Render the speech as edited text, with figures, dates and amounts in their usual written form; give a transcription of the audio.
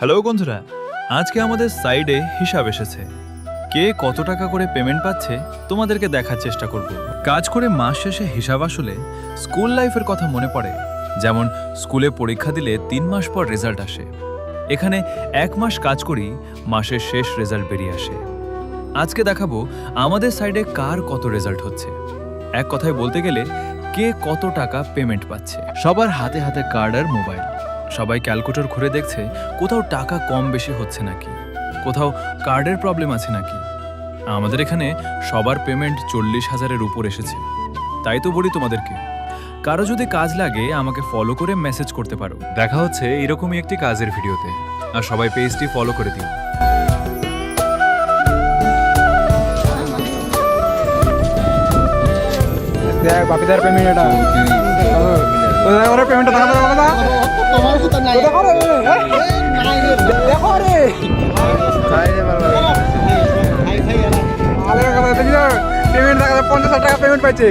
Hello বন্ধুরা, আজকে আমাদের সাইডে হিসাব এসেছে। কে কত টাকা করে পেমেন্ট পাচ্ছে তোমাদেরকে দেখার চেষ্টা করব। কাজ করে মাস শেষে হিসাব আসলে স্কুল লাইফের কথা মনে পড়ে। যেমন স্কুলে পরীক্ষা দিলে 3 মাস পর রেজাল্ট আসে, এখানে 1 মাস কাজ করি, মাসের শেষ রেজাল্ট বেরিয়ে আসে। আজকে দেখাবো আমাদের সাইডে কার কত রেজাল্ট হচ্ছে। এক কথায় বলতে গেলে কে কত টাকা পেমেন্ট পাচ্ছে। সবার হাতে হাতে কার্ড আর মোবাইল, সবাই ক্যালকুলেটর ঘুরে দেখছে কোথাও টাকা কম বেশি হচ্ছে নাকি, কোথাও কার্ডের প্রবলেম আছে নাকি। আমাদের এখানে সবার পেমেন্ট 40,000-এর উপর এসেছে। তাই তো বলি তোমাদেরকে, কারো যদি কাজ লাগে আমাকে ফলো করে মেসেজ করতে পারো। দেখা হচ্ছে এরকমই একটি কাজের ভিডিওতে, আর সবাই পেজটি ফলো করে দিও। দেখ বাপিদার পেমেন্ট এটা কোথায় ওর পেমেন্টটা দেখা দাও দাদা তোমার তো নাই দেখো রে দেখো রে ভাই ভাই আরে কথা দেখি পেমেন্ট দেখা 50,000 টাকা পেমেন্ট পাইছে